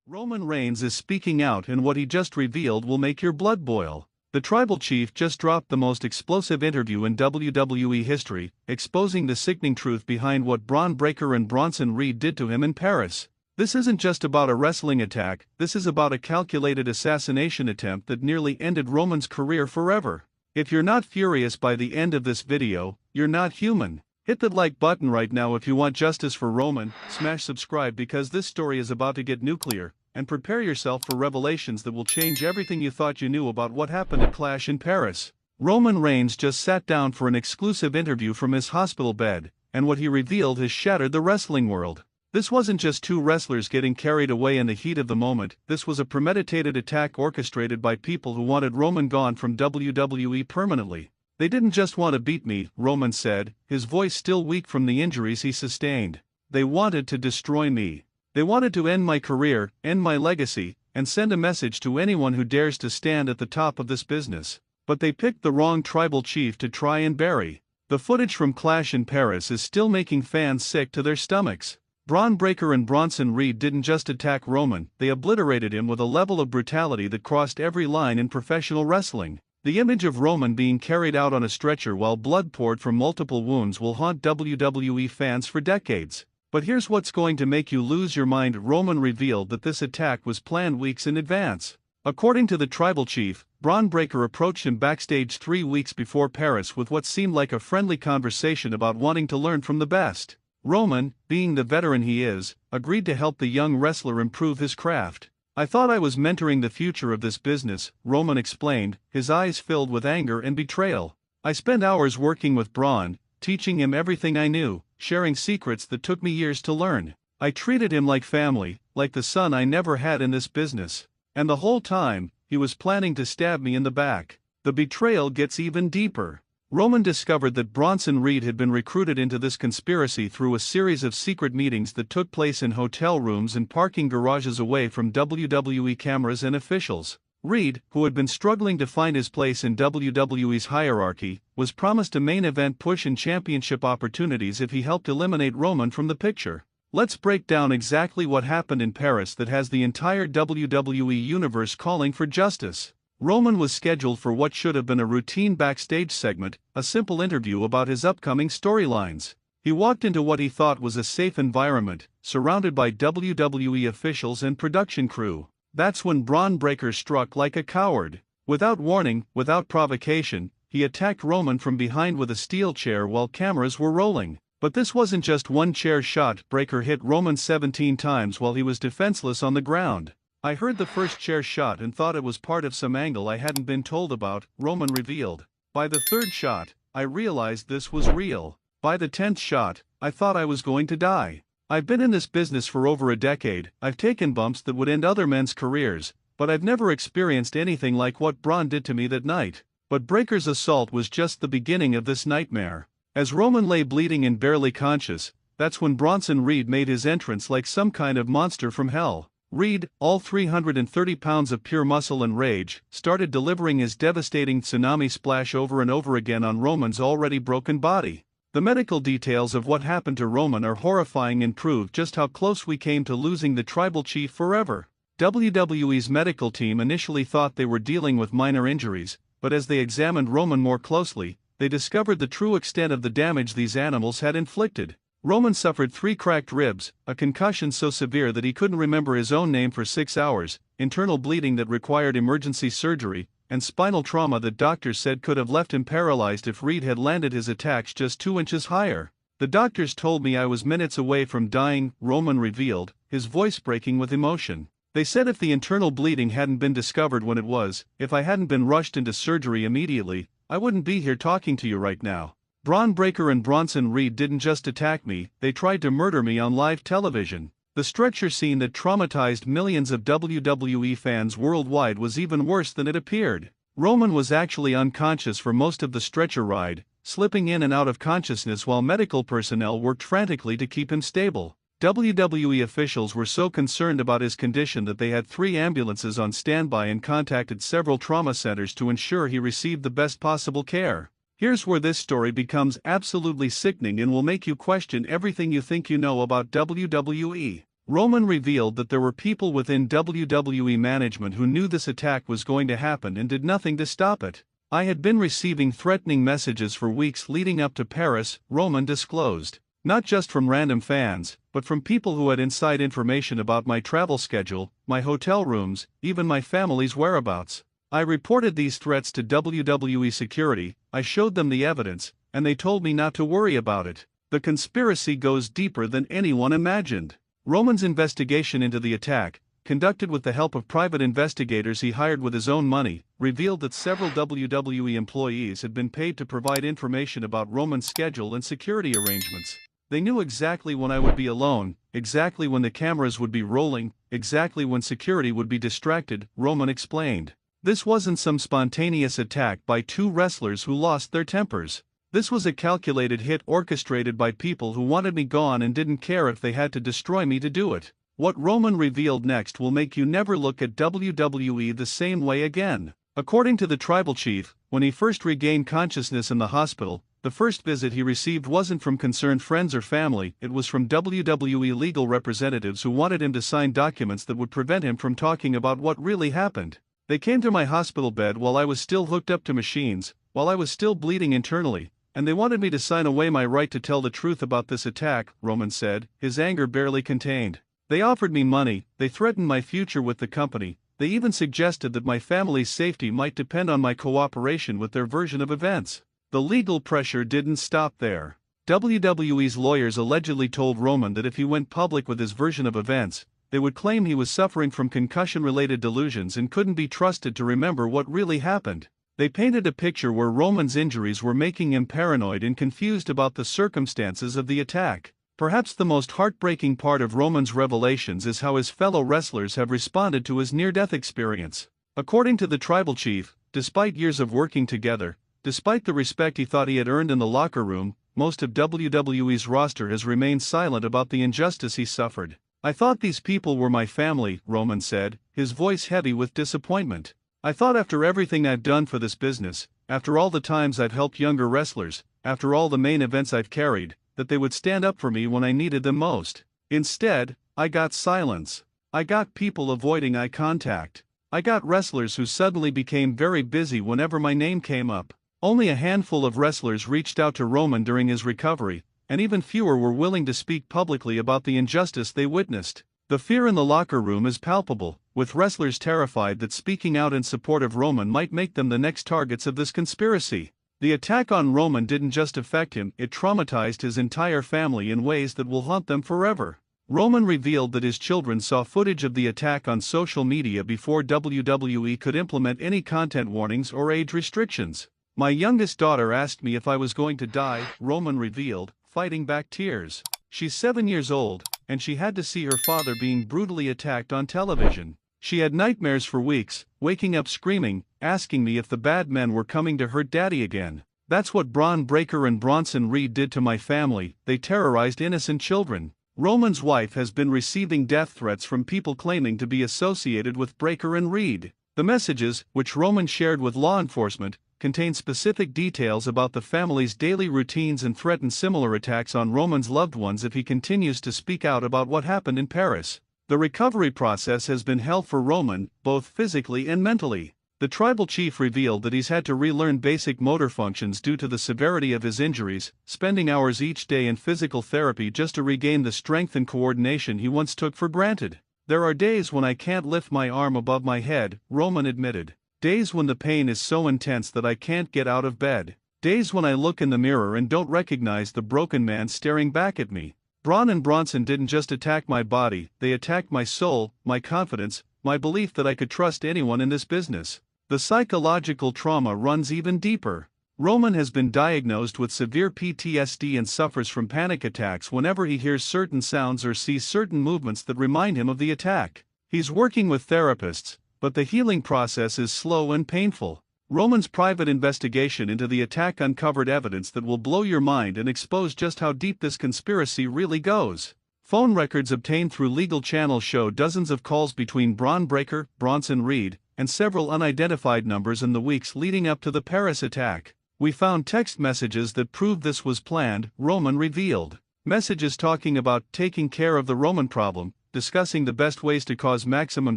Roman Reigns is speaking out, and what he just revealed will make your blood boil. The tribal chief just dropped the most explosive interview in WWE history, exposing the sickening truth behind what Bron Breakker and Bronson Reed did to him in Paris. This isn't just about a wrestling attack, this is about a calculated assassination attempt that nearly ended Roman's career forever. If you're not furious by the end of this video, you're not human. Hit that like button right now if you want justice for Roman, smash subscribe because this story is about to get nuclear, and prepare yourself for revelations that will change everything you thought you knew about what happened at Clash in Paris. Roman Reigns just sat down for an exclusive interview from his hospital bed, and what he revealed has shattered the wrestling world. This wasn't just two wrestlers getting carried away in the heat of the moment, this was a premeditated attack orchestrated by people who wanted Roman gone from WWE permanently. "They didn't just want to beat me," Roman said, his voice still weak from the injuries he sustained. "They wanted to destroy me. They wanted to end my career, end my legacy, and send a message to anyone who dares to stand at the top of this business. But they picked the wrong tribal chief to try and bury." The footage from Clash in Paris is still making fans sick to their stomachs. Bron Breakker and Bronson Reed didn't just attack Roman, they obliterated him with a level of brutality that crossed every line in professional wrestling. The image of Roman being carried out on a stretcher while blood poured from multiple wounds will haunt WWE fans for decades. But here's what's going to make you lose your mind. Roman revealed that this attack was planned weeks in advance. According to the tribal chief, Bron Breakker approached him backstage 3 weeks before Paris with what seemed like a friendly conversation about wanting to learn from the best. Roman, being the veteran he is, agreed to help the young wrestler improve his craft. "I thought I was mentoring the future of this business," Roman explained, his eyes filled with anger and betrayal. "I spent hours working with Bron, teaching him everything I knew, sharing secrets that took me years to learn. I treated him like family, like the son I never had in this business. And the whole time, he was planning to stab me in the back." The betrayal gets even deeper. Roman discovered that Bronson Reed had been recruited into this conspiracy through a series of secret meetings that took place in hotel rooms and parking garages away from WWE cameras and officials. Reed, who had been struggling to find his place in WWE's hierarchy, was promised a main event push and championship opportunities if he helped eliminate Roman from the picture. Let's break down exactly what happened in Paris that has the entire WWE universe calling for justice. Roman was scheduled for what should have been a routine backstage segment, a simple interview about his upcoming storylines. He walked into what he thought was a safe environment, surrounded by WWE officials and production crew. That's when Bron Breakker struck like a coward. Without warning, without provocation, he attacked Roman from behind with a steel chair while cameras were rolling. But this wasn't just one chair shot. Breakker hit Roman 17 times while he was defenseless on the ground. "I heard the first chair shot and thought it was part of some angle I hadn't been told about," Roman revealed. "By the third shot, I realized this was real. By the 10th shot, I thought I was going to die. I've been in this business for over a decade, I've taken bumps that would end other men's careers, but I've never experienced anything like what Bron did to me that night." But Breakker's assault was just the beginning of this nightmare. As Roman lay bleeding and barely conscious, that's when Bronson Reed made his entrance like some kind of monster from hell. Reed, all 330 pounds of pure muscle and rage, started delivering his devastating tsunami splash over and over again on Roman's already broken body. The medical details of what happened to Roman are horrifying and prove just how close we came to losing the tribal chief forever. WWE's medical team initially thought they were dealing with minor injuries, but as they examined Roman more closely, they discovered the true extent of the damage these animals had inflicted. Roman suffered 3 cracked ribs, a concussion so severe that he couldn't remember his own name for 6 hours, internal bleeding that required emergency surgery, and spinal trauma that doctors said could have left him paralyzed if Reed had landed his attacks just 2 inches higher. "The doctors told me I was minutes away from dying," Roman revealed, his voice breaking with emotion. "They said if the internal bleeding hadn't been discovered when it was, if I hadn't been rushed into surgery immediately, I wouldn't be here talking to you right now. Bron Breakker and Bronson Reed didn't just attack me, they tried to murder me on live television." The stretcher scene that traumatized millions of WWE fans worldwide was even worse than it appeared. Roman was actually unconscious for most of the stretcher ride, slipping in and out of consciousness while medical personnel worked frantically to keep him stable. WWE officials were so concerned about his condition that they had 3 ambulances on standby and contacted several trauma centers to ensure he received the best possible care. Here's where this story becomes absolutely sickening and will make you question everything you think you know about WWE. Roman revealed that there were people within WWE management who knew this attack was going to happen and did nothing to stop it. I had been receiving threatening messages for weeks leading up to Paris, Roman disclosed. Not just from random fans, but from people who had inside information about my travel schedule, my hotel rooms, even my family's whereabouts. I reported these threats to WWE security, I showed them the evidence, and they told me not to worry about it. The conspiracy goes deeper than anyone imagined. Roman's investigation into the attack, conducted with the help of private investigators he hired with his own money, revealed that several WWE employees had been paid to provide information about Roman's schedule and security arrangements. They knew exactly when I would be alone, exactly when the cameras would be rolling, exactly when security would be distracted, Roman explained. This wasn't some spontaneous attack by two wrestlers who lost their tempers. This was a calculated hit orchestrated by people who wanted me gone and didn't care if they had to destroy me to do it. What Roman revealed next will make you never look at WWE the same way again. According to the tribal chief, when he first regained consciousness in the hospital, the first visit he received wasn't from concerned friends or family, it was from WWE legal representatives who wanted him to sign documents that would prevent him from talking about what really happened. They came to my hospital bed while I was still hooked up to machines, while I was still bleeding internally, and they wanted me to sign away my right to tell the truth about this attack, Roman said, his anger barely contained. They offered me money, they threatened my future with the company, they even suggested that my family's safety might depend on my cooperation with their version of events. The legal pressure didn't stop there. WWE's lawyers allegedly told Roman that if he went public with his version of events, they would claim he was suffering from concussion-related delusions and couldn't be trusted to remember what really happened. They painted a picture where Roman's injuries were making him paranoid and confused about the circumstances of the attack. Perhaps the most heartbreaking part of Roman's revelations is how his fellow wrestlers have responded to his near-death experience. According to the tribal chief, despite years of working together, despite the respect he thought he had earned in the locker room, most of WWE's roster has remained silent about the injustice he suffered. I thought these people were my family, Roman said, his voice heavy with disappointment. I thought after everything I've done for this business, after all the times I've helped younger wrestlers, after all the main events I've carried, that they would stand up for me when I needed them most. Instead, I got silence. I got people avoiding eye contact. I got wrestlers who suddenly became very busy whenever my name came up. Only a handful of wrestlers reached out to Roman during his recovery, and even fewer were willing to speak publicly about the injustice they witnessed. The fear in the locker room is palpable, with wrestlers terrified that speaking out in support of Roman might make them the next targets of this conspiracy. The attack on Roman didn't just affect him, it traumatized his entire family in ways that will haunt them forever. Roman revealed that his children saw footage of the attack on social media before WWE could implement any content warnings or age restrictions. My youngest daughter asked me if I was going to die, Roman revealed, fighting back tears. She's 7 years old, and she had to see her father being brutally attacked on television. She had nightmares for weeks, waking up screaming, asking me if the bad men were coming to hurt Daddy again. That's what Bron Breakker and Bronson Reed did to my family, they terrorized innocent children. Roman's wife has been receiving death threats from people claiming to be associated with Breakker and Reed. The messages, which Roman shared with law enforcement, contain specific details about the family's daily routines and threaten similar attacks on Roman's loved ones if he continues to speak out about what happened in Paris. The recovery process has been hell for Roman, both physically and mentally. The tribal chief revealed that he's had to relearn basic motor functions due to the severity of his injuries, spending hours each day in physical therapy just to regain the strength and coordination he once took for granted. There are days when I can't lift my arm above my head, Roman admitted. Days when the pain is so intense that I can't get out of bed. Days when I look in the mirror and don't recognize the broken man staring back at me. Bron and Bronson didn't just attack my body, they attacked my soul, my confidence, my belief that I could trust anyone in this business. The psychological trauma runs even deeper. Roman has been diagnosed with severe PTSD and suffers from panic attacks whenever he hears certain sounds or sees certain movements that remind him of the attack. He's working with therapists, but the healing process is slow and painful. Roman's private investigation into the attack uncovered evidence that will blow your mind and expose just how deep this conspiracy really goes. Phone records obtained through legal channels show dozens of calls between Bron Breakker, Bronson Reed, and several unidentified numbers in the weeks leading up to the Paris attack. We found text messages that proved this was planned, Roman revealed. Messages talking about taking care of the Roman problem, discussing the best ways to cause maximum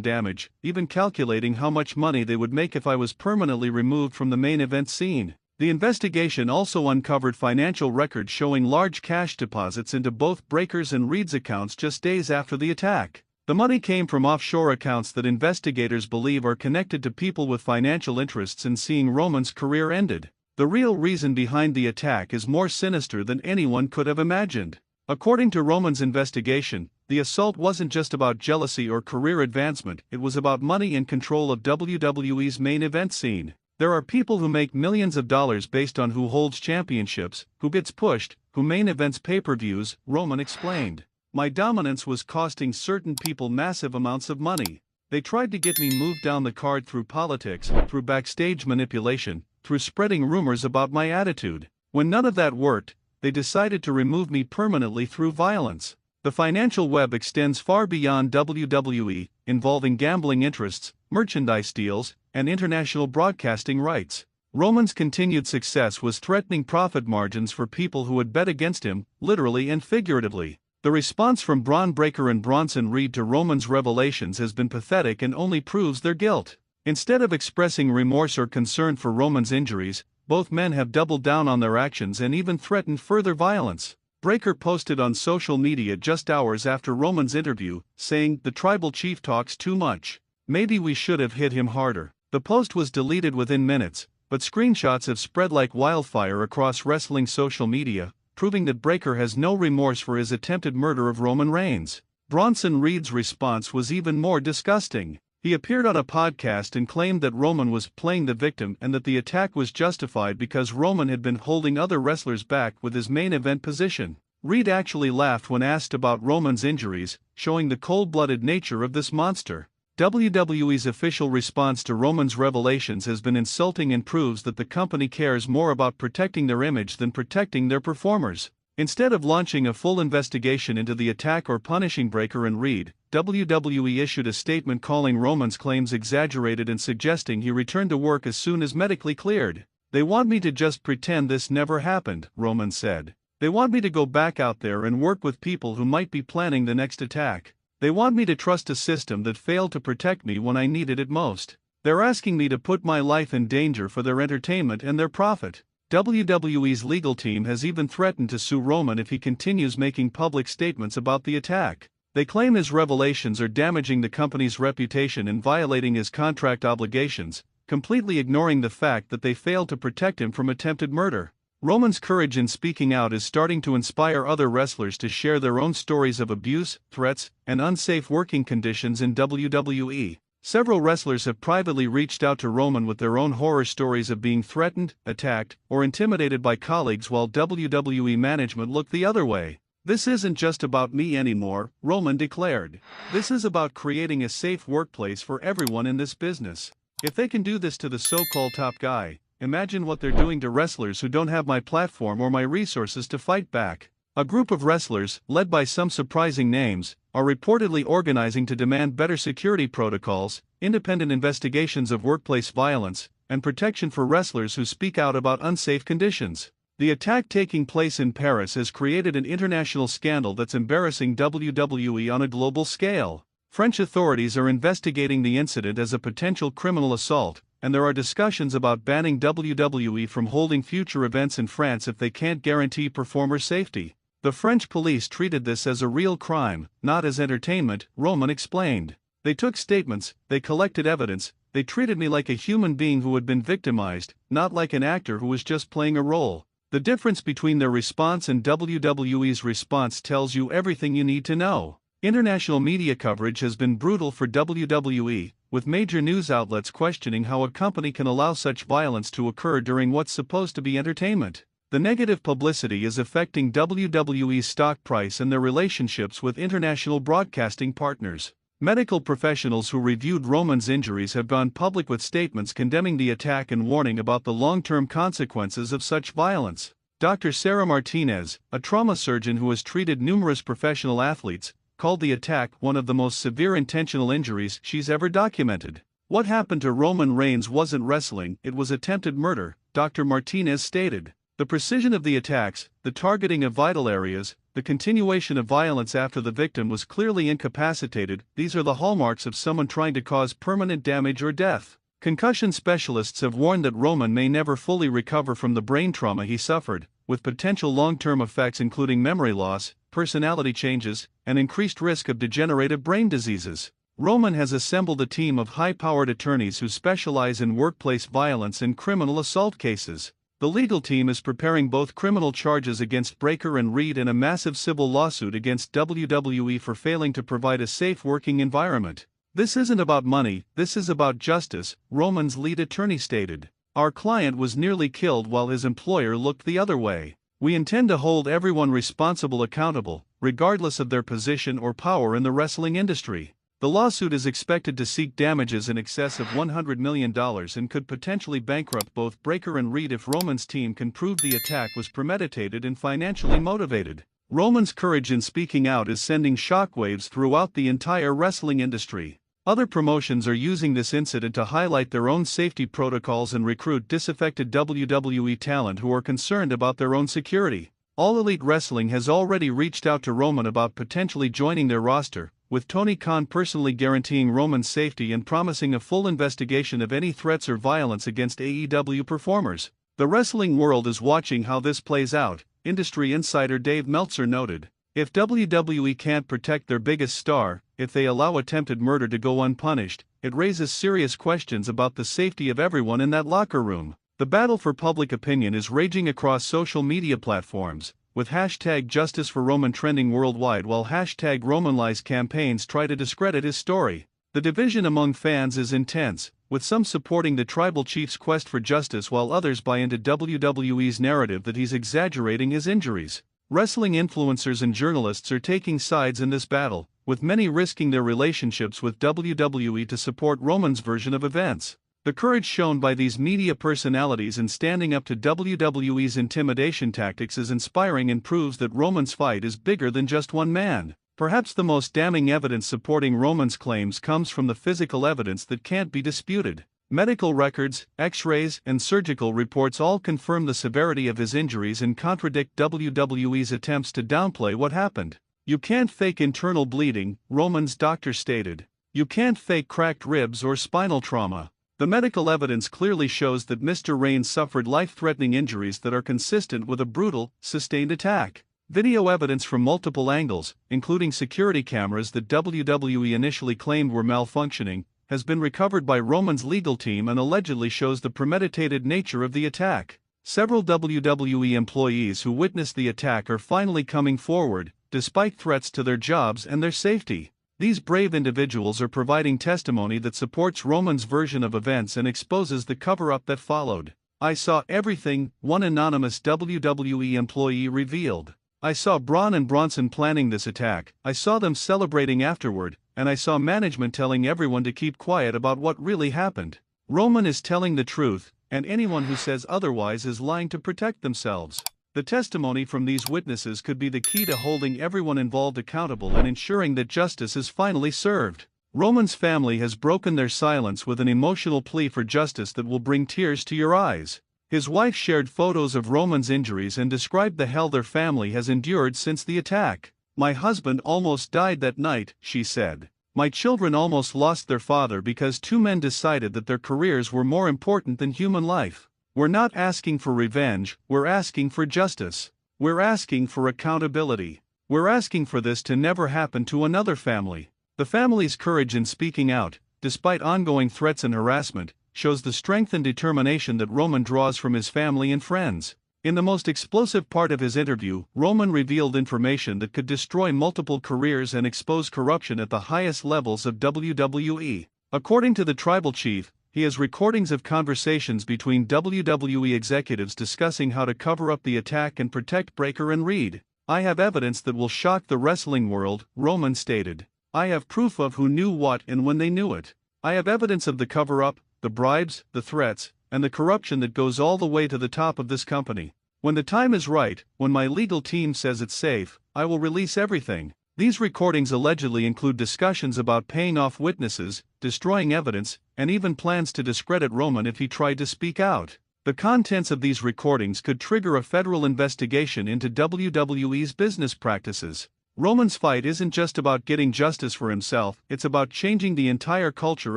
damage, even calculating how much money they would make if I was permanently removed from the main event scene. The investigation also uncovered financial records showing large cash deposits into both Breakker's and Reed's accounts just days after the attack. The money came from offshore accounts that investigators believe are connected to people with financial interests in seeing Roman's career ended. The real reason behind the attack is more sinister than anyone could have imagined. According to Roman's investigation, the assault wasn't just about jealousy or career advancement, it was about money and control of WWE's main event scene. There are people who make millions of dollars based on who holds championships, who gets pushed, who main events pay-per-views, Roman explained. My dominance was costing certain people massive amounts of money. They tried to get me moved down the card through politics, through backstage manipulation, through spreading rumors about my attitude. When none of that worked, they decided to remove me permanently through violence. The financial web extends far beyond WWE, involving gambling interests, merchandise deals, and international broadcasting rights. Roman's continued success was threatening profit margins for people who had bet against him, literally and figuratively. The response from Bron Breakker and Bronson Reed to Roman's revelations has been pathetic and only proves their guilt. Instead of expressing remorse or concern for Roman's injuries, both men have doubled down on their actions and even threatened further violence. Breakker posted on social media just hours after Roman's interview, saying, "The tribal chief talks too much. Maybe we should have hit him harder." The post was deleted within minutes, but screenshots have spread like wildfire across wrestling social media, proving that Breakker has no remorse for his attempted murder of Roman Reigns. Bronson Reed's response was even more disgusting. He appeared on a podcast and claimed that Roman was playing the victim and that the attack was justified because Roman had been holding other wrestlers back with his main event position. Reed actually laughed when asked about Roman's injuries, showing the cold-blooded nature of this monster. WWE's official response to Roman's revelations has been insulting and proves that the company cares more about protecting their image than protecting their performers. Instead of launching a full investigation into the attack or punishing Breakker and Reed, WWE issued a statement calling Roman's claims exaggerated and suggesting he returned to work as soon as medically cleared. "They want me to just pretend this never happened," Roman said. "They want me to go back out there and work with people who might be planning the next attack. They want me to trust a system that failed to protect me when I needed it most. They're asking me to put my life in danger for their entertainment and their profit." WWE's legal team has even threatened to sue Roman if he continues making public statements about the attack. They claim his revelations are damaging the company's reputation and violating his contract obligations, completely ignoring the fact that they failed to protect him from attempted murder. Roman's courage in speaking out is starting to inspire other wrestlers to share their own stories of abuse, threats, and unsafe working conditions in WWE. Several wrestlers have privately reached out to Roman with their own horror stories of being threatened, attacked, or intimidated by colleagues while WWE management looked the other way. "This isn't just about me anymore," Roman declared. "This is about creating a safe workplace for everyone in this business. If they can do this to the so-called top guy, imagine what they're doing to wrestlers who don't have my platform or my resources to fight back." A group of wrestlers, led by some surprising names, are reportedly organizing to demand better security protocols, independent investigations of workplace violence, and protection for wrestlers who speak out about unsafe conditions. The attack taking place in Paris has created an international scandal that's embarrassing WWE on a global scale. French authorities are investigating the incident as a potential criminal assault, and there are discussions about banning WWE from holding future events in France if they can't guarantee performer safety. "The French police treated this as a real crime, not as entertainment," Roman explained. "They took statements, they collected evidence, they treated me like a human being who had been victimized, not like an actor who was just playing a role." The difference between their response and WWE's response tells you everything you need to know. International media coverage has been brutal for WWE, with major news outlets questioning how a company can allow such violence to occur during what's supposed to be entertainment. The negative publicity is affecting WWE's stock price and their relationships with international broadcasting partners. Medical professionals who reviewed Roman's injuries have gone public with statements condemning the attack and warning about the long-term consequences of such violence. Dr. Sarah Martinez, a trauma surgeon who has treated numerous professional athletes, called the attack one of the most severe intentional injuries she's ever documented. "What happened to Roman Reigns wasn't wrestling, it was attempted murder," Dr. Martinez stated. "The precision of the attacks, the targeting of vital areas, the continuation of violence after the victim was clearly incapacitated. These are the hallmarks of someone trying to cause permanent damage or death. Concussion specialists have warned that Roman may never fully recover from the brain trauma he suffered, with potential long-term effects including memory loss, personality changes, and increased risk of degenerative brain diseases. Roman has assembled a team of high-powered attorneys who specialize in workplace violence and criminal assault cases. The legal team is preparing both criminal charges against Breakker and Reed and a massive civil lawsuit against WWE for failing to provide a safe working environment. "This isn't about money, this is about justice," Roman's lead attorney stated. "Our client was nearly killed while his employer looked the other way. We intend to hold everyone responsible accountable, regardless of their position or power in the wrestling industry." The lawsuit is expected to seek damages in excess of $100 million and could potentially bankrupt both Breakker and Reed if Roman's team can prove the attack was premeditated and financially motivated. Roman's courage in speaking out is sending shockwaves throughout the entire wrestling industry. Other promotions are using this incident to highlight their own safety protocols and recruit disaffected WWE talent who are concerned about their own security. All Elite Wrestling has already reached out to Roman about potentially joining their roster, with Tony Khan personally guaranteeing Roman's safety and promising a full investigation of any threats or violence against AEW performers. The wrestling world is watching how this plays out, industry insider Dave Meltzer noted. If WWE can't protect their biggest star, if they allow attempted murder to go unpunished, it raises serious questions about the safety of everyone in that locker room. The battle for public opinion is raging across social media platforms, with hashtag Justice for Roman trending worldwide while hashtag RomanLies campaigns try to discredit his story. The division among fans is intense, with some supporting the tribal chief's quest for justice while others buy into WWE's narrative that he's exaggerating his injuries. Wrestling influencers and journalists are taking sides in this battle, with many risking their relationships with WWE to support Roman's version of events. The courage shown by these media personalities in standing up to WWE's intimidation tactics is inspiring and proves that Roman's fight is bigger than just one man. Perhaps the most damning evidence supporting Roman's claims comes from the physical evidence that can't be disputed. Medical records, X-rays, and surgical reports all confirm the severity of his injuries and contradict WWE's attempts to downplay what happened. "You can't fake internal bleeding," Roman's doctor stated. "You can't fake cracked ribs or spinal trauma." The medical evidence clearly shows that Mr. Reigns suffered life-threatening injuries that are consistent with a brutal, sustained attack. Video evidence from multiple angles, including security cameras that WWE initially claimed were malfunctioning, has been recovered by Roman's legal team and allegedly shows the premeditated nature of the attack. Several WWE employees who witnessed the attack are finally coming forward, despite threats to their jobs and their safety. These brave individuals are providing testimony that supports Roman's version of events and exposes the cover-up that followed. "I saw everything," one anonymous WWE employee revealed. "I saw Braun and Bronson planning this attack, I saw them celebrating afterward, and I saw management telling everyone to keep quiet about what really happened." Roman is telling the truth, and anyone who says otherwise is lying to protect themselves. The testimony from these witnesses could be the key to holding everyone involved accountable and ensuring that justice is finally served. Roman's family has broken their silence with an emotional plea for justice that will bring tears to your eyes. His wife shared photos of Roman's injuries and described the hell their family has endured since the attack. "My husband almost died that night," she said. "My children almost lost their father because two men decided that their careers were more important than human life. We're not asking for revenge, we're asking for justice. We're asking for accountability. We're asking for this to never happen to another family." The family's courage in speaking out, despite ongoing threats and harassment, shows the strength and determination that Roman draws from his family and friends. In the most explosive part of his interview, Roman revealed information that could destroy multiple careers and expose corruption at the highest levels of WWE. According to the tribal chief, he has recordings of conversations between WWE executives discussing how to cover up the attack and protect Breakker and Reed. "I have evidence that will shock the wrestling world," Roman stated. "I have proof of who knew what and when they knew it. I have evidence of the cover-up, the bribes, the threats, and the corruption that goes all the way to the top of this company. When the time is right, when my legal team says it's safe, I will release everything." These recordings allegedly include discussions about paying off witnesses, destroying evidence, and even plans to discredit Roman if he tried to speak out. The contents of these recordings could trigger a federal investigation into WWE's business practices. Roman's fight isn't just about getting justice for himself, it's about changing the entire culture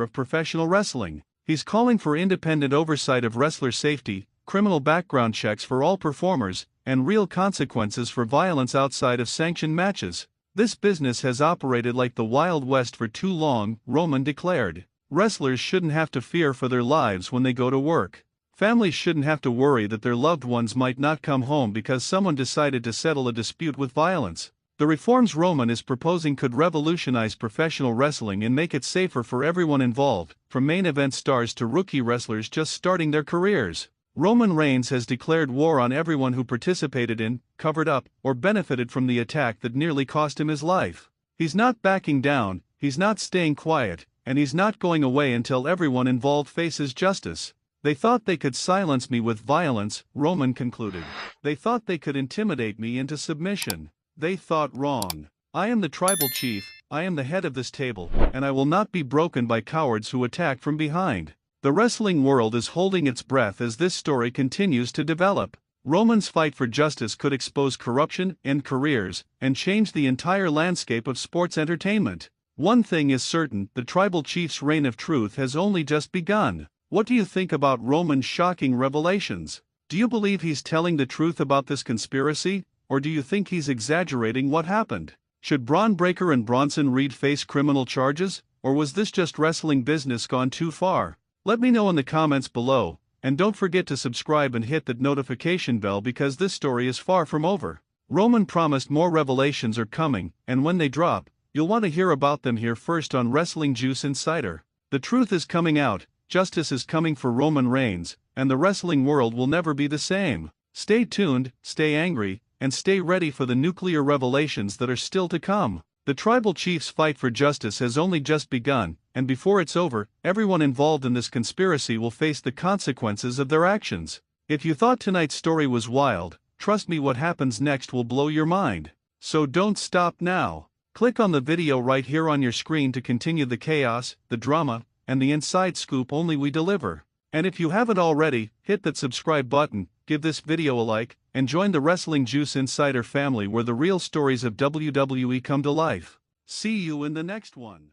of professional wrestling. He's calling for independent oversight of wrestler safety, criminal background checks for all performers, and real consequences for violence outside of sanctioned matches. This business has operated like the Wild West for too long, Roman declared. Wrestlers shouldn't have to fear for their lives when they go to work. Families shouldn't have to worry that their loved ones might not come home because someone decided to settle a dispute with violence. The reforms Roman is proposing could revolutionize professional wrestling and make it safer for everyone involved, from main event stars to rookie wrestlers just starting their careers. Roman Reigns has declared war on everyone who participated in, covered up, or benefited from the attack that nearly cost him his life. He's not backing down, he's not staying quiet, and he's not going away until everyone involved faces justice. They thought they could silence me with violence, Roman concluded. They thought they could intimidate me into submission. They thought wrong. I am the tribal chief, I am the head of this table, and I will not be broken by cowards who attack from behind. The wrestling world is holding its breath as this story continues to develop. Roman's fight for justice could expose corruption, end careers, and change the entire landscape of sports entertainment. One thing is certain, the tribal chief's reign of truth has only just begun. What do you think about Roman's shocking revelations? Do you believe he's telling the truth about this conspiracy, or do you think he's exaggerating what happened? Should Bron Breakker and Bronson Reed face criminal charges, or was this just wrestling business gone too far? Let me know in the comments below, and don't forget to subscribe and hit that notification bell because this story is far from over. Roman promised more revelations are coming, and when they drop, you'll want to hear about them here first on Wrestling Juice Insider. The truth is coming out, justice is coming for Roman Reigns, and the wrestling world will never be the same. Stay tuned, stay angry, and stay ready for the nuclear revelations that are still to come. The tribal chief's fight for justice has only just begun, and before it's over, everyone involved in this conspiracy will face the consequences of their actions. If you thought tonight's story was wild, trust me, what happens next will blow your mind. So don't stop now. Click on the video right here on your screen to continue the chaos, the drama, and the inside scoop only we deliver. And if you haven't already, hit that subscribe button, give this video a like, and join the Wrestling Juice Insider family where the real stories of WWE come to life. See you in the next one.